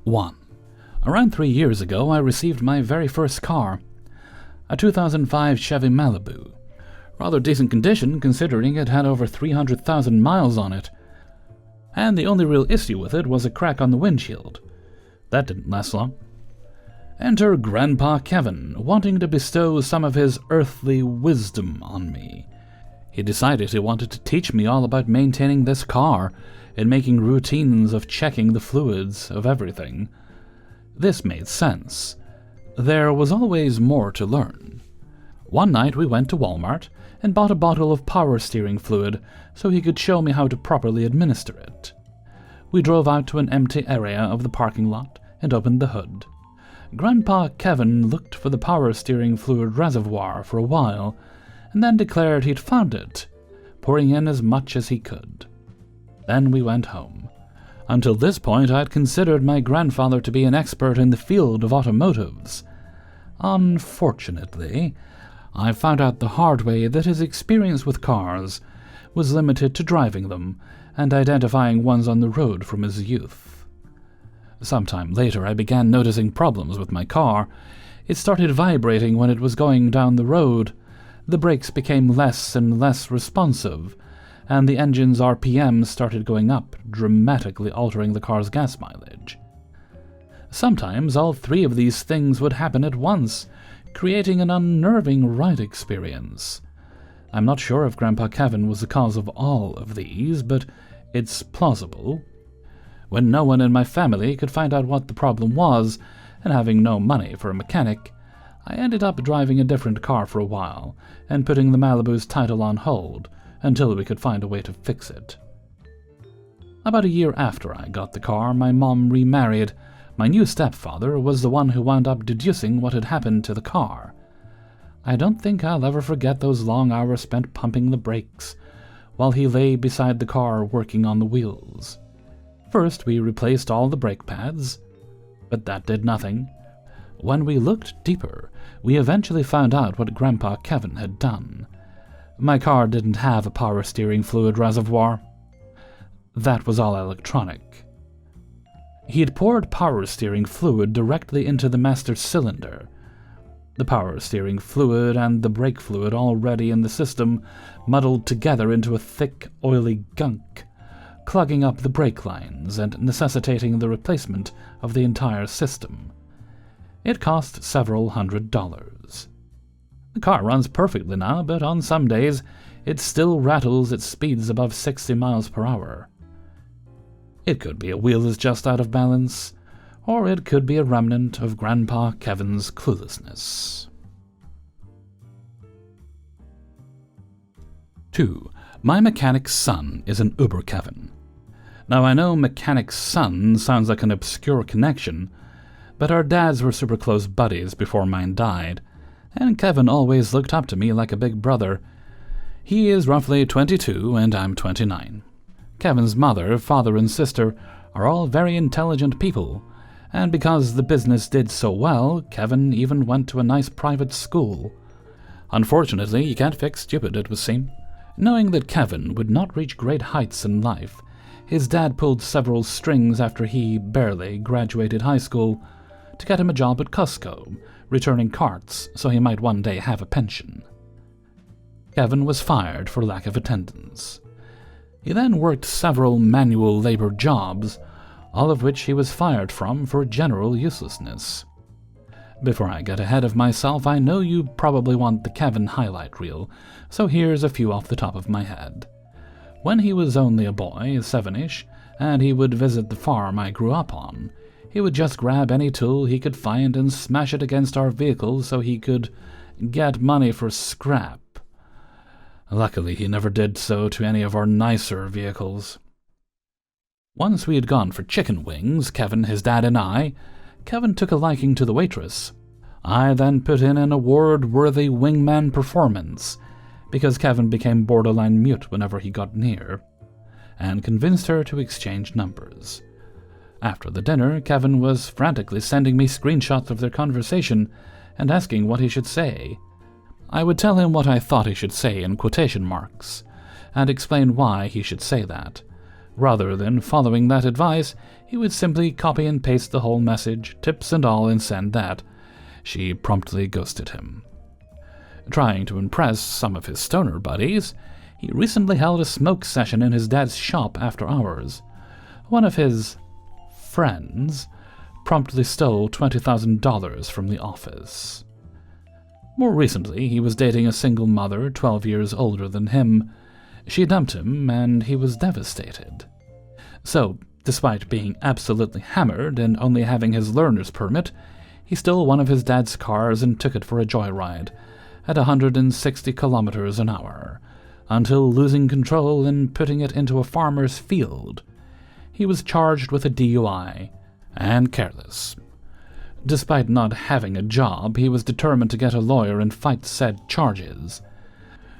1. Around 3 years ago, I received my very first car, a 2005 Chevy Malibu. Rather decent condition considering it had over 300,000 miles on it, and the only real issue with it was a crack on the windshield. That didn't last long. Enter Grandpa Kevin, wanting to bestow some of his earthly wisdom on me. He decided he wanted to teach me all about maintaining this car and making routines of checking the fluids of everything. This made sense. There was always more to learn. One night we went to Walmart and bought a bottle of power steering fluid so he could show me how to properly administer it. We drove out to an empty area of the parking lot and opened the hood. Grandpa Kevin looked for the power steering fluid reservoir for a while, and then declared he'd found it, pouring in as much as he could. Then we went home. Until this point, I'd considered my grandfather to be an expert in the field of automotives. Unfortunately, I found out the hard way that his experience with cars was limited to driving them and identifying ones on the road from his youth. Sometime later, I began noticing problems with my car. It started vibrating when it was going down the road. The brakes became less and less responsive, and the engine's RPM started going up, dramatically altering the car's gas mileage. Sometimes all three of these things would happen at once, creating an unnerving ride experience. I'm not sure if Grandpa Kevin was the cause of all of these, but it's plausible. When no one in my family could find out what the problem was, and having no money for a mechanic, I ended up driving a different car for a while, and putting the Malibu's title on hold, until we could find a way to fix it. About a year after I got the car, my mom remarried. My new stepfather was the one who wound up deducing what had happened to the car. I don't think I'll ever forget those long hours spent pumping the brakes, while he lay beside the car working on the wheels. First, we replaced all the brake pads, but that did nothing. When we looked deeper, we eventually found out what Grandpa Kevin had done. My car didn't have a power steering fluid reservoir. That was all electronic. He had poured power steering fluid directly into the master cylinder. The power steering fluid and the brake fluid already in the system muddled together into a thick, oily gunk, clogging up the brake lines and necessitating the replacement of the entire system. It cost several $100s. The car runs perfectly now, but on some days it still rattles at speeds above 60 miles per hour. It could be a wheel is just out of balance, or it could be a remnant of Grandpa Kevin's cluelessness. 2. My mechanic's son is an Uber Kevin. Now I know mechanic's son sounds like an obscure connection, but our dads were super close buddies before mine died, and Kevin always looked up to me like a big brother. He is roughly 22 and I'm 29. Kevin's mother, father, and sister are all very intelligent people, and because the business did so well, Kevin even went to a nice private school. Unfortunately, you can't fix stupid, it would seem. Knowing that Kevin would not reach great heights in life, his dad pulled several strings after he barely graduated high school to get him a job at Costco, returning carts so he might one day have a pension. Kevin was fired for lack of attendance. He then worked several manual labor jobs, all of which he was fired from for general uselessness. Before I get ahead of myself, I know you probably want the Kevin highlight reel, so here's a few off the top of my head. When he was only a boy, 7-ish, and he would visit the farm I grew up on, he would just grab any tool he could find and smash it against our vehicle so he could get money for scrap. Luckily, he never did so to any of our nicer vehicles. Once we had gone for chicken wings, Kevin, his dad, and I. Kevin took a liking to the waitress. I then put in an award-worthy wingman performance, because Kevin became borderline mute whenever he got near, and convinced her to exchange numbers. After the dinner, Kevin was frantically sending me screenshots of their conversation and asking what he should say. I would tell him what I thought he should say in quotation marks, and explain why he should say that, Rather than following that advice, he would simply copy and paste the whole message, tips and all, and send that. She promptly ghosted him. Trying to impress some of his stoner buddies, he recently held a smoke session in his dad's shop after hours. One of his friends promptly stole $20,000 from the office. More recently, he was dating a single mother 12 years older than him. She dumped him, and he was devastated. So, despite being absolutely hammered and only having his learner's permit, he stole one of his dad's cars and took it for a joyride at 160 kilometers an hour, until losing control and putting it into a farmer's field. He was charged with a DUI and careless. Despite not having a job, he was determined to get a lawyer and fight said charges.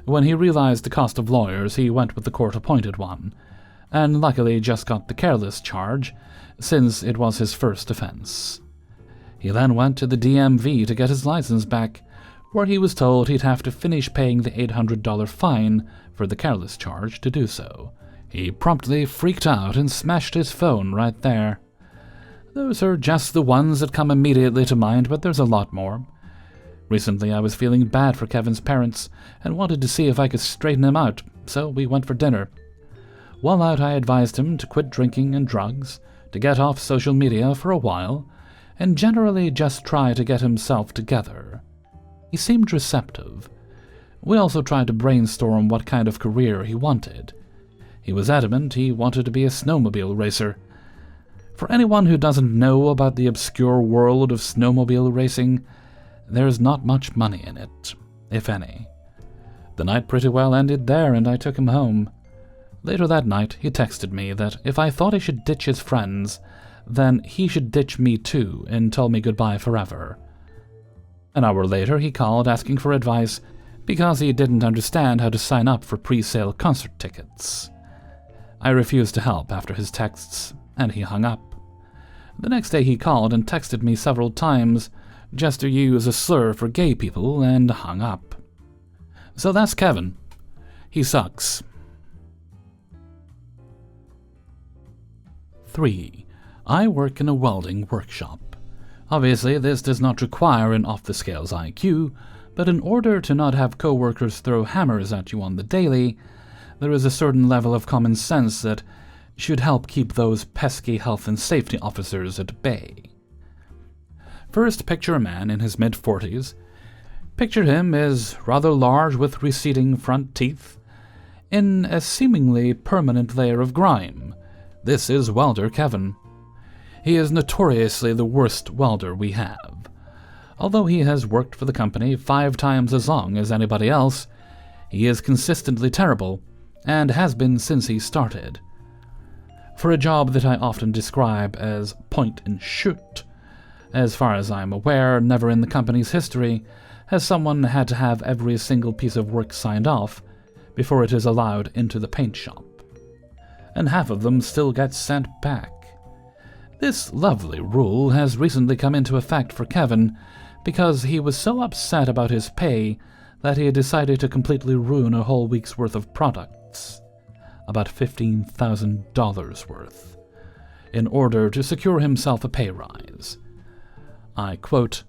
When he realized the cost of lawyers, he went with the court-appointed one, and luckily just got the careless charge, since it was his first offense. He then went to the DMV to get his license back, where he was told he'd have to finish paying the $800 fine for the careless charge to do so. He promptly freaked out and smashed his phone right there. Those are just the ones that come immediately to mind, but there's a lot more. Recently I was feeling bad for Kevin's parents and wanted to see if I could straighten him out, so we went for dinner. While out, I advised him to quit drinking and drugs, to get off social media for a while, and generally just try to get himself together. He seemed receptive. We also tried to brainstorm what kind of career he wanted. He was adamant he wanted to be a snowmobile racer. For anyone who doesn't know about the obscure world of snowmobile racing, there's not much money in it, if any. The night pretty well ended there, and I took him home. Later that night, he texted me that if I thought he should ditch his friends, then he should ditch me too and tell me goodbye forever. An hour later, he called asking for advice because he didn't understand how to sign up for pre-sale concert tickets. I refused to help after his texts, and he hung up. The next day he called and texted me several times just to use a slur for gay people and hung up. So that's Kevin. He sucks. 3. I work in a welding workshop. Obviously, this does not require an off-the-scales IQ, but in order to not have coworkers throw hammers at you on the daily, there is a certain level of common sense that should help keep those pesky health and safety officers at bay. First, picture a man in his mid-40s. Picture him as rather large with receding front teeth, in a seemingly permanent layer of grime. This is welder Kevin. He is notoriously the worst welder we have. Although he has worked for the company 5 times as long as anybody else, he is consistently terrible, and has been since he started. For a job that I often describe as point and shoot, as far as I am aware, never in the company's history has someone had to have every single piece of work signed off before it is allowed into the paint shop. And half of them still get sent back. This lovely rule has recently come into effect for Kevin because he was so upset about his pay that he had decided to completely ruin a whole week's worth of products, about $15,000 worth, in order to secure himself a pay rise. I quote,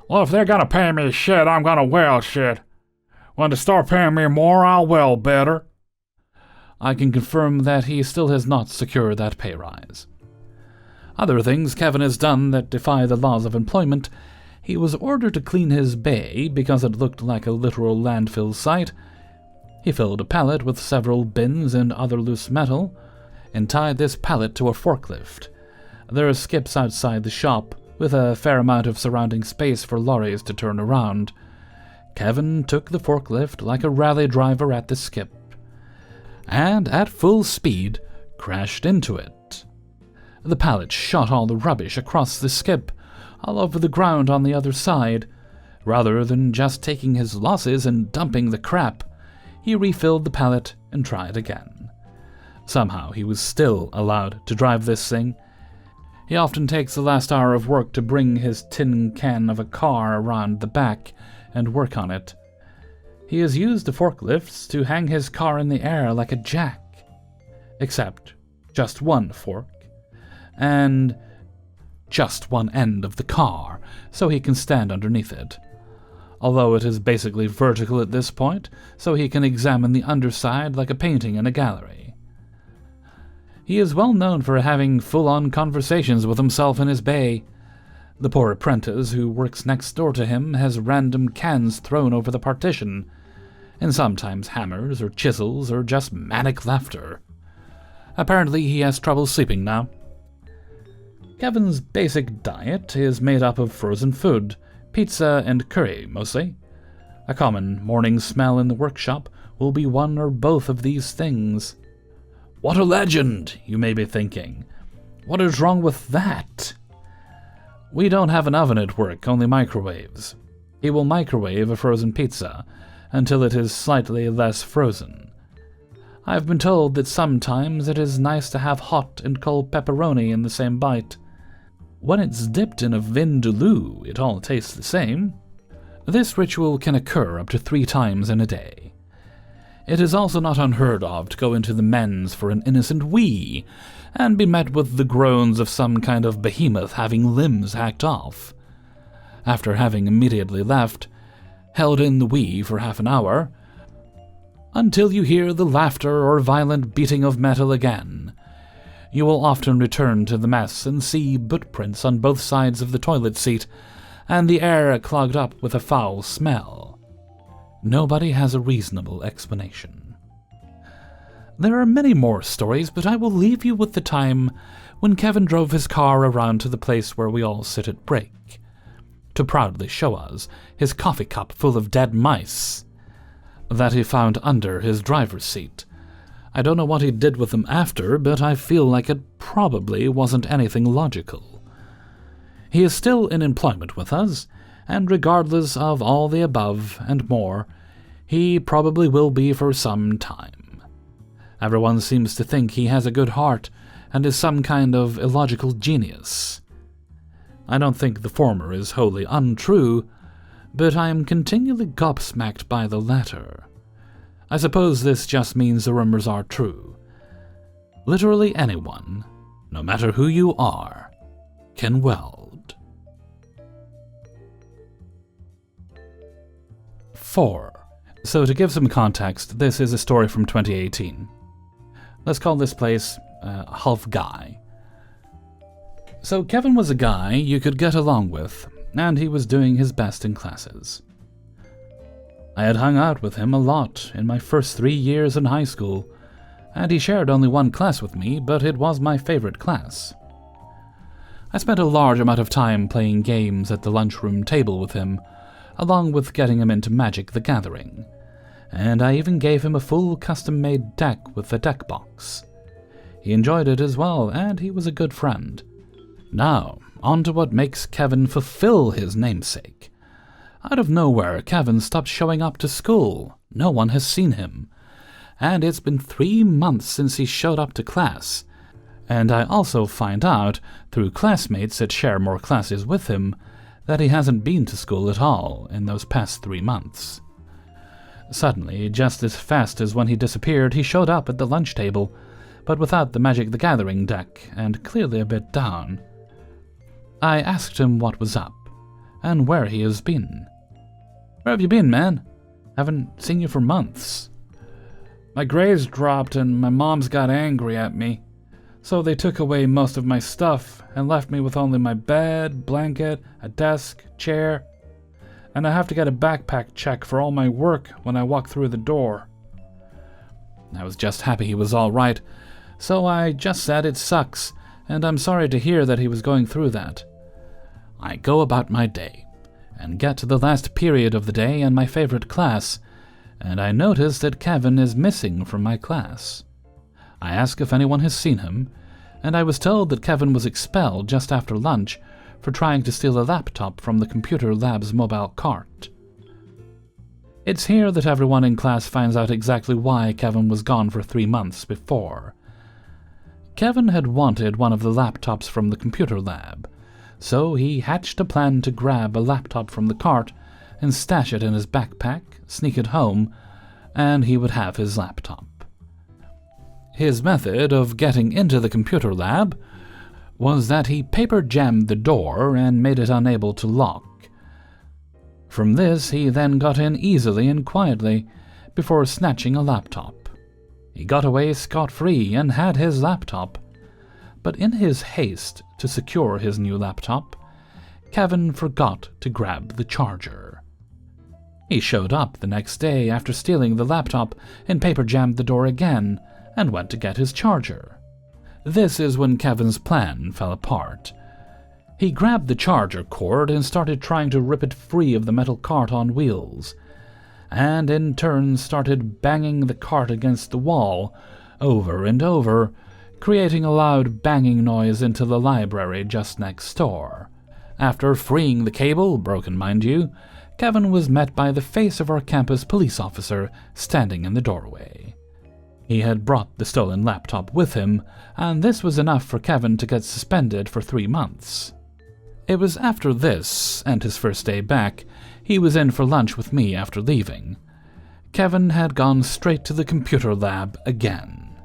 "Well, if they're gonna pay me shit, I'm gonna weld shit. When they start paying me more, I'll weld better." I can confirm that he still has not secured that pay rise. Other things Kevin has done that defy the laws of employment: he was ordered to clean his bay because it looked like a literal landfill site. He filled a pallet with several bins and other loose metal, and tied this pallet to a forklift. There are skips outside the shop, with a fair amount of surrounding space for lorries to turn around. Kevin took the forklift like a rally driver at the skip, and at full speed crashed into it. The pallet shot all the rubbish across the skip, all over the ground on the other side. Rather than just taking his losses and dumping the crap, he refilled the pallet and tried again. Somehow he was still allowed to drive this thing. He often takes the last hour of work to bring his tin can of a car around the back and work on it. He has used the forklifts to hang his car in the air like a jack. Except, just one fork, and just one end of the car, so he can stand underneath it. Although it is basically vertical at this point, so he can examine the underside like a painting in a gallery. He is well known for having full-on conversations with himself in his bay. The poor apprentice who works next door to him has random cans thrown over the partition, and sometimes hammers or chisels or just manic laughter. Apparently he has trouble sleeping now. Kevin's basic diet is made up of frozen food, pizza and curry, mostly. A common morning smell in the workshop will be one or both of these things. What a legend, you may be thinking. What is wrong with that? We don't have an oven at work, only microwaves. He will microwave a frozen pizza until it is slightly less frozen. I've been told that sometimes it is nice to have hot and cold pepperoni in the same bite. When it's dipped in a vindaloo, it all tastes the same. This ritual can occur up to 3 times in a day. It is also not unheard of to go into the men's for an innocent wee, and be met with the groans of some kind of behemoth having limbs hacked off. After having immediately left, held in the wee for half an hour, until you hear the laughter or violent beating of metal again. You will often return to the mess and see bootprints on both sides of the toilet seat, and the air clogged up with a foul smell. Nobody has a reasonable explanation. There are many more stories, but I will leave you with the time when Kevin drove his car around to the place where we all sit at break, to proudly show us his coffee cup full of dead mice that he found under his driver's seat. I don't know what he did with them after, but I feel like it probably wasn't anything logical. He is still in employment with us, and regardless of all the above and more, he probably will be for some time. Everyone seems to think he has a good heart and is some kind of illogical genius. I don't think the former is wholly untrue, but I am continually gobsmacked by the latter. I suppose this just means the rumors are true. Literally anyone, no matter who you are, can weld. 4. So to give some context, this is a story from 2018. Let's call this place Half Guy. So Kevin was a guy you could get along with, and he was doing his best in classes. I had hung out with him a lot in my first 3 years in high school, and he shared only one class with me, but it was my favorite class. I spent a large amount of time playing games at the lunchroom table with him, along with getting him into Magic the Gathering, and I even gave him a full custom-made deck with a deck box. He enjoyed it as well, and he was a good friend. Now, on to what makes Kevin fulfill his namesake. Out of nowhere, Kevin stopped showing up to school. No one has seen him. And it's been 3 months since he showed up to class. And I also find out, through classmates that share more classes with him, that he hasn't been to school at all in those past 3 months. Suddenly, just as fast as when he disappeared, he showed up at the lunch table, but without the Magic the Gathering deck, and clearly a bit down. I asked him what was up, and where he has been. "Where have you been, man? Haven't seen you for months." "My grades dropped and my mom's got angry at me, so they took away most of my stuff and left me with only my bed, blanket, a desk, chair, and I have to get a backpack check for all my work when I walk through the door." I was just happy he was all right, so I just said it sucks, and I'm sorry to hear that he was going through that. I go about my day, and get to the last period of the day in my favorite class, and I notice that Kevin is missing from my class. I ask if anyone has seen him, and I was told that Kevin was expelled just after lunch for trying to steal a laptop from the computer lab's mobile cart. It's here that everyone in class finds out exactly why Kevin was gone for 3 months before. Kevin had wanted one of the laptops from the computer lab, so he hatched a plan to grab a laptop from the cart and stash it in his backpack, sneak it home, and he would have his laptop. His method of getting into the computer lab was that he paper-jammed the door and made it unable to lock. From this, he then got in easily and quietly before snatching a laptop. He got away scot-free and had his laptop. But in his haste to secure his new laptop, Kevin forgot to grab the charger. He showed up the next day after stealing the laptop and paper-jammed the door again and went to get his charger. This is when Kevin's plan fell apart. He grabbed the charger cord and started trying to rip it free of the metal cart on wheels, and in turn started banging the cart against the wall over and over, creating a loud banging noise into the library just next door. After freeing the cable, broken mind you, Kevin was met by the face of our campus police officer standing in the doorway. He had brought the stolen laptop with him, and this was enough for Kevin to get suspended for 3 months. It was after this, and his first day back, he was in for lunch with me after leaving. Kevin had gone straight to the computer lab again.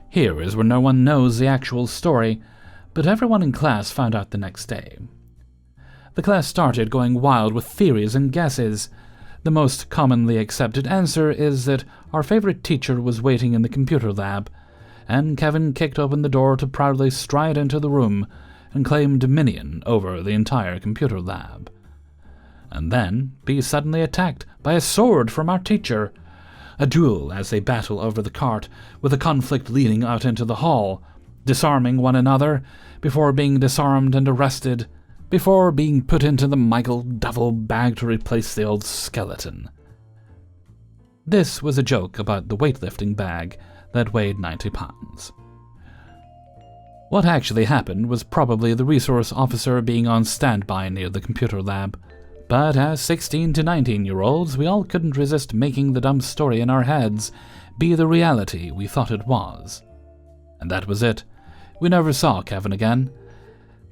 Here is where no one knows the actual story, but everyone in class found out the next day. The class started going wild with theories and guesses. The most commonly accepted answer is that our favorite teacher was waiting in the computer lab, and Kevin kicked open the door to proudly stride into the room and claim dominion over the entire computer lab. And then be suddenly attacked by a sword from our teacher. A duel as they battle over the cart, with a conflict leading out into the hall, disarming one another, before being disarmed and arrested, before being put into the Michael duffel bag to replace the old skeleton. This was a joke about the weightlifting bag that weighed 90 pounds. What actually happened was probably the resource officer being on standby near the computer lab, but as 16 to 19-year-olds, we all couldn't resist making the dumb story in our heads be the reality we thought it was. And that was it. We never saw Kevin again.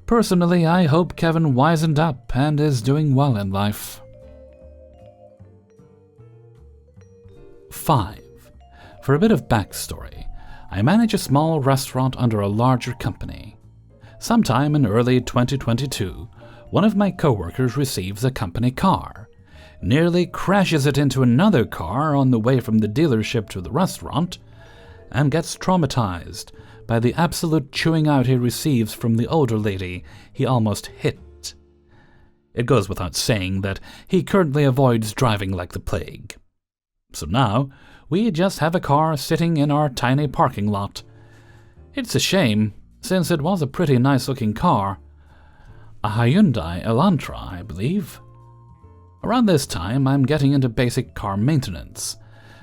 Personally, I hope Kevin wisened up and is doing well in life. 5. For a bit of backstory, I manage a small restaurant under a larger company. Sometime in early 2022, one of my coworkers receives a company car, nearly crashes it into another car on the way from the dealership to the restaurant, and gets traumatized by the absolute chewing out he receives from the older lady he almost hit. It goes without saying that he currently avoids driving like the plague. So now, we just have a car sitting in our tiny parking lot. It's a shame, since it was a pretty nice-looking car. A Hyundai Elantra, I believe. Around this time, I'm getting into basic car maintenance,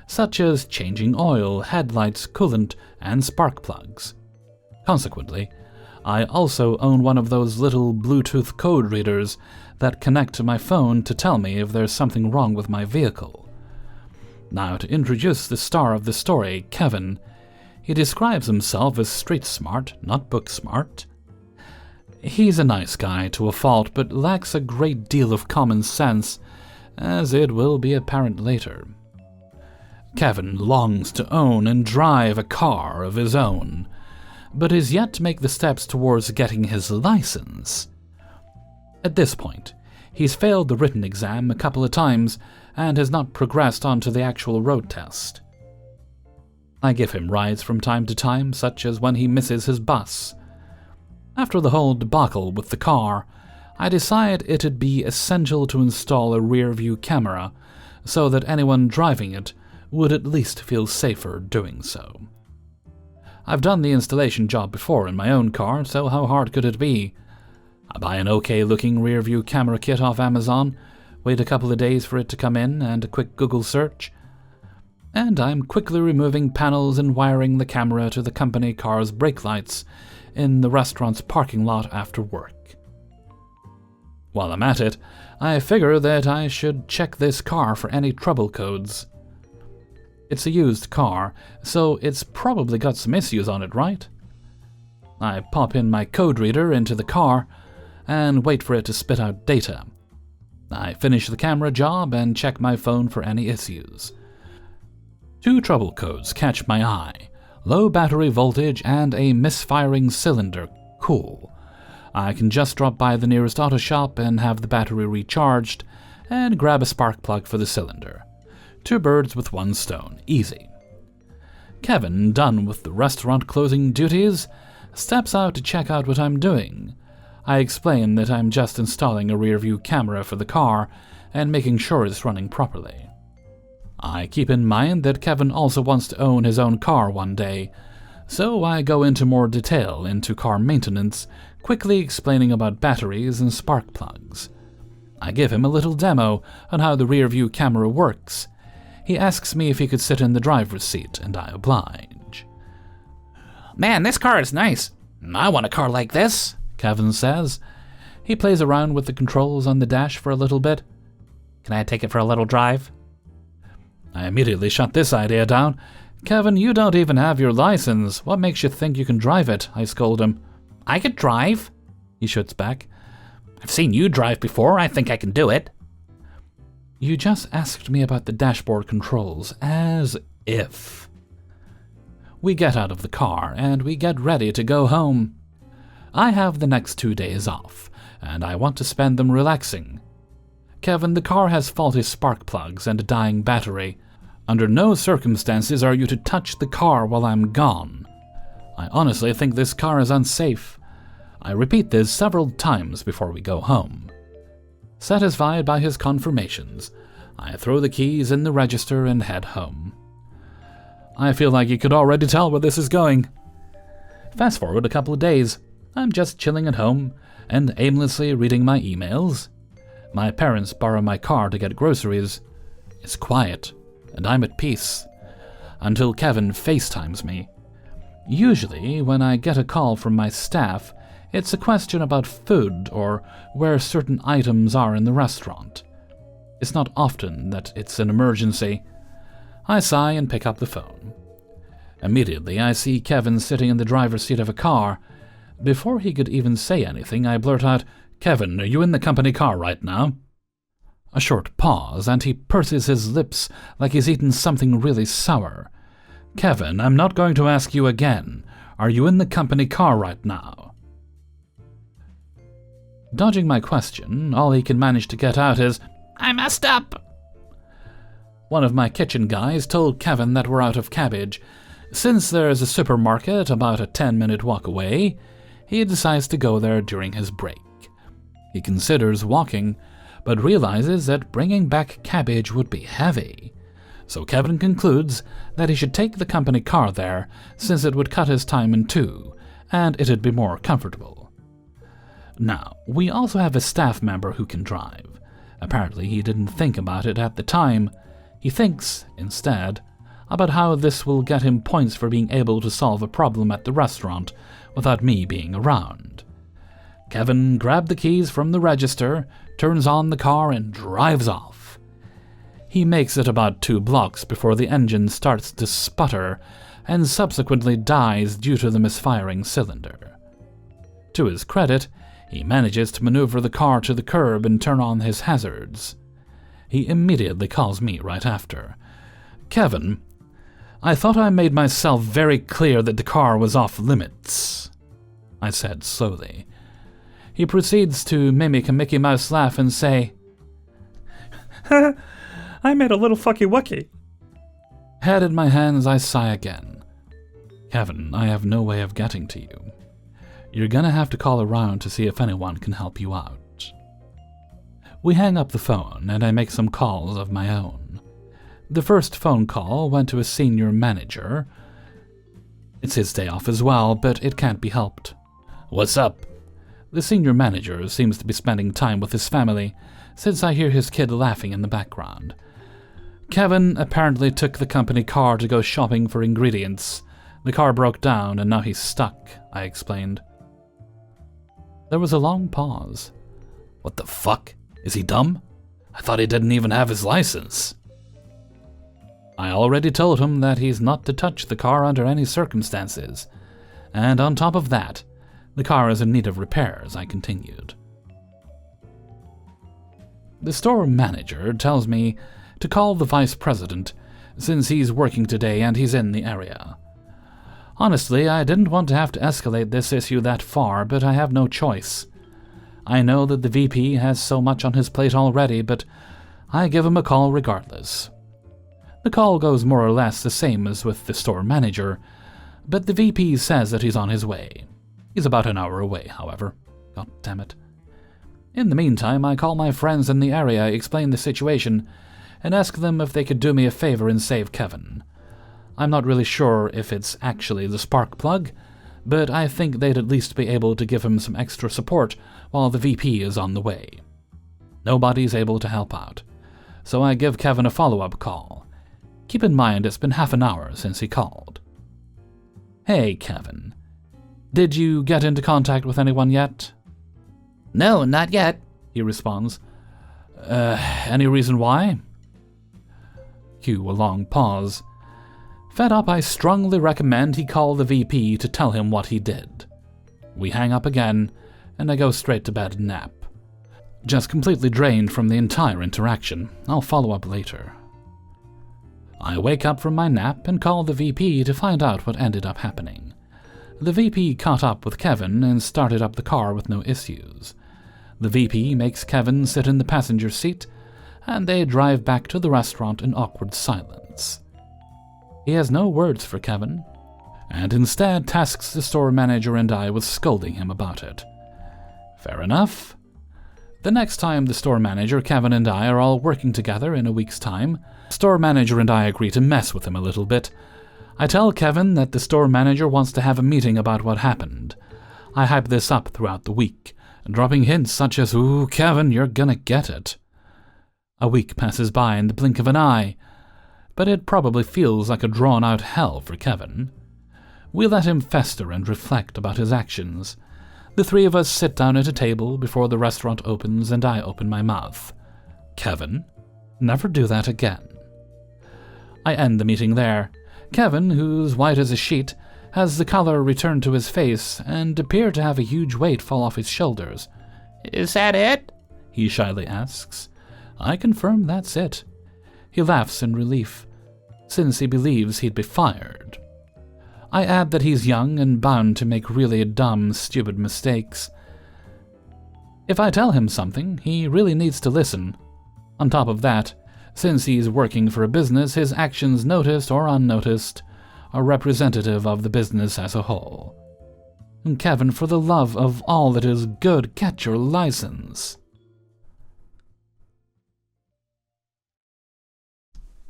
such as changing oil, headlights, coolant, and spark plugs. Consequently, I also own one of those little Bluetooth code readers that connect to my phone to tell me if there's something wrong with my vehicle. Now, to introduce the star of the story, Kevin, he describes himself as street smart, not book smart. He's a nice guy to a fault, but lacks a great deal of common sense, as it will be apparent later. Kevin longs to own and drive a car of his own, but is yet to make the steps towards getting his license. At this point, he's failed the written exam a couple of times and has not progressed on to the actual road test. I give him rides from time to time, such as when he misses his bus. After the whole debacle with the car, I decide it'd be essential to install a rear-view camera so that anyone driving it would at least feel safer doing so. I've done the installation job before in my own car, so how hard could it be? I buy an okay-looking rear-view camera kit off Amazon, wait a couple of days for it to come in and a quick Google search, and I'm quickly removing panels and wiring the camera to the company car's brake lights in the restaurant's parking lot after work. While I'm at it, I figure that I should check this car for any trouble codes. It's a used car, so it's probably got some issues on it, right? I pop in my code reader into the car and wait for it to spit out data. I finish the camera job and check my phone for any issues. 2 trouble codes catch my eye, Low battery voltage and a misfiring cylinder. Cool. I can just drop by the nearest auto shop and have the battery recharged and grab a spark plug for the cylinder. 2 birds with 1 stone. Easy. Kevin, done with the restaurant closing duties, steps out to check out what I'm doing. I explain that I'm just installing a rear-view camera for the car and making sure it's running properly. I keep in mind that Kevin also wants to own his own car one day, so I go into more detail into car maintenance, quickly explaining about batteries and spark plugs. I give him a little demo on how the rear-view camera works. He asks me if he could sit in the driver's seat, and I oblige. "Man, this car is nice. I want a car like this," Kevin says. He plays around with the controls on the dash for a little bit. "Can I take it for a little drive?" I immediately shut this idea down. "Kevin, you don't even have your license. What makes you think you can drive it?" I scold him. "I could drive," he shoots back. "I've seen you drive before. I think I can do it." You just asked me about the dashboard controls, as if. We get out of the car, and we get ready to go home. I have the next 2 days off, and I want to spend them relaxing. Kevin, the car has faulty spark plugs and a dying battery. Under no circumstances are you to touch the car while I'm gone. I honestly think this car is unsafe. I repeat this several times before we go home. Satisfied by his confirmations, I throw the keys in the register and head home. I feel like you could already tell where this is going. Fast forward a couple of days. I'm just chilling at home and aimlessly reading my emails. My parents borrow my car to get groceries. It's quiet, and I'm at peace, until Kevin FaceTimes me. Usually, when I get a call from my staff, it's a question about food or where certain items are in the restaurant. It's not often that it's an emergency. I sigh and pick up the phone. Immediately, I see Kevin sitting in the driver's seat of a car. Before he could even say anything, I blurt out, "Kevin, are you in the company car right now?" A short pause, and he purses his lips like he's eaten something really sour. "Kevin, I'm not going to ask you again. Are you in the company car right now?" Dodging my question, all he can manage to get out is, "I messed up." One of my kitchen guys told Kevin that we're out of cabbage. Since there's a supermarket about a 10-minute walk away, he decides to go there during his break. He considers walking, but realizes that bringing back cabbage would be heavy. So Kevin concludes that he should take the company car there, since it would cut his time in 2, and it'd be more comfortable. Now, we also have a staff member who can drive. Apparently he didn't think about it at the time. He thinks, instead, about how this will get him points for being able to solve a problem at the restaurant without me being around. Kevin grabbed the keys from the register, turns on the car, and drives off. He makes it about 2 blocks before the engine starts to sputter and subsequently dies due to the misfiring cylinder. To his credit, he manages to maneuver the car to the curb and turn on his hazards. He immediately calls me right after. "Kevin, I thought I made myself very clear that the car was off limits," I said slowly. He proceeds to mimic a Mickey Mouse laugh and say, "I made a little fucky wucky." Head in my hands, I sigh again. "Kevin, I have no way of getting to you. You're gonna have to call around to see if anyone can help you out." We hang up the phone, and I make some calls of my own. The first phone call went to a senior manager. It's his day off as well, but it can't be helped. "What's up?" The senior manager seems to be spending time with his family, since I hear his kid laughing in the background. "Kevin apparently took the company car to go shopping for ingredients. The car broke down and now he's stuck," I explained. There was a long pause. "What the fuck? Is he dumb? I thought he didn't even have his license." I already told him that he's not to touch the car under any circumstances. And on top of that, the car is in need of repairs, I continued. The store manager tells me to call the vice president, since he's working today and he's in the area. Honestly, I didn't want to have to escalate this issue that far, but I have no choice. I know that the VP has so much on his plate already, but I give him a call regardless. The call goes more or less the same as with the store manager, but the VP says that he's on his way. He's about an hour away, however. God damn it. In the meantime, I call my friends in the area, explain the situation, and ask them if they could do me a favor and save Kevin. I'm not really sure if it's actually the spark plug, but I think they'd at least be able to give him some extra support while the VP is on the way. Nobody's able to help out, so I give Kevin a follow-up call. Keep in mind it's been half an hour since he called. Hey, Kevin. Did you get into contact with anyone yet? No, not yet, he responds. Any reason why? Cue a long pause. Fed up, I strongly recommend he call the VP to tell him what he did. We hang up again, and I go straight to bed and nap. Just completely drained from the entire interaction. I'll follow up later. I wake up from my nap and call the VP to find out what ended up happening. The VP caught up with Kevin and started up the car with no issues. The VP makes Kevin sit in the passenger seat, and they drive back to the restaurant in awkward silence. He has no words for Kevin, and instead tasks the store manager and I with scolding him about it. Fair enough. The next time the store manager, Kevin, and I are all working together in a week's time, store manager and I agree to mess with him a little bit. I tell Kevin that the store manager wants to have a meeting about what happened. I hype this up throughout the week, dropping hints such as, "Ooh, Kevin, you're gonna get it." A week passes by in the blink of an eye, but it probably feels like a drawn-out hell for Kevin. We let him fester and reflect about his actions. The three of us sit down at a table before the restaurant opens and I open my mouth. Kevin, never do that again. I end the meeting there. Kevin, who's white as a sheet, has the color return to his face and appear to have a huge weight fall off his shoulders. Is that it? He shyly asks. I confirm that's it. He laughs in relief, since he believes he'd be fired. I add that he's young and bound to make really dumb, stupid mistakes. If I tell him something, he really needs to listen. On top of that, since he's working for a business, his actions, noticed or unnoticed, are representative of the business as a whole. And Kevin, for the love of all that is good, get your license.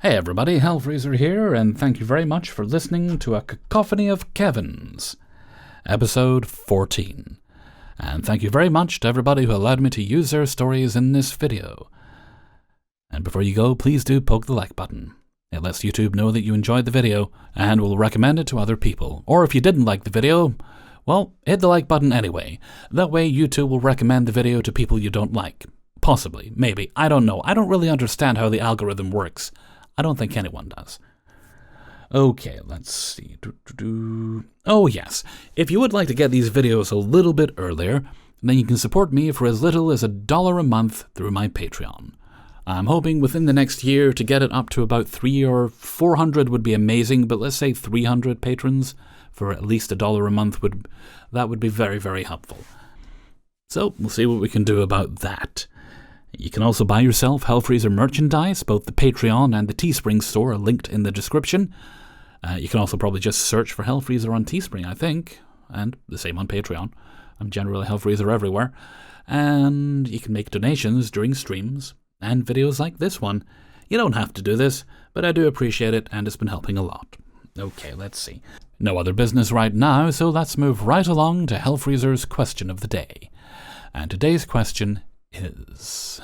Hey everybody, Hellfreezer here, and thank you very much for listening to A Cacophony of Kevins, episode 14. And thank you very much to everybody who allowed me to use their stories in this video. And before you go, please do poke the like button. It lets YouTube know that you enjoyed the video and will recommend it to other people. Or if you didn't like the video, well, hit the like button anyway. That way YouTube will recommend the video to people you don't like. Possibly, maybe, I don't know. I don't really understand how the algorithm works. I don't think anyone does. Okay, let's see. Oh yes, if you would like to get these videos a little bit earlier, then you can support me for as little as $1 a month through my Patreon. I'm hoping within the next year to get it up to about 300 or 400 would be amazing, but let's say 300 patrons for at least $1 a month would be very, very helpful. So we'll see what we can do about that. You can also buy yourself Hellfreezer merchandise. Both the Patreon and the Teespring store are linked in the description. You can also probably just search for Hellfreezer on Teespring, I think, and the same on Patreon. I'm generally Hellfreezer everywhere. And you can make donations during streams and videos like this one. You don't have to do this, but I do appreciate it, and it's been helping a lot. Okay, let's see. No other business right now, so let's move right along to Hellfreezer's question of the day. And today's question is...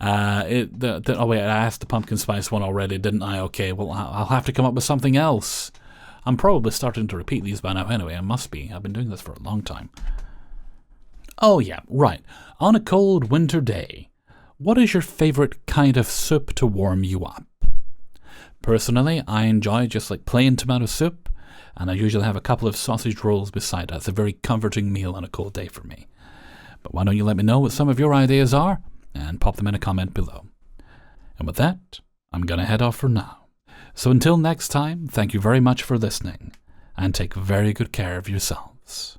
oh wait, I asked the pumpkin spice one already, didn't I? Okay, well, I'll have to come up with something else. I'm probably starting to repeat these by now anyway. I must be. I've been doing this for a long time. Oh yeah, right. On a cold winter day, what is your favorite kind of soup to warm you up? Personally, I enjoy just like plain tomato soup, and I usually have a couple of sausage rolls beside it. It's a very comforting meal on a cold day for me. But why don't you let me know what some of your ideas are, and pop them in a comment below. And with that, I'm gonna head off for now. So until next time, thank you very much for listening, and take very good care of yourselves.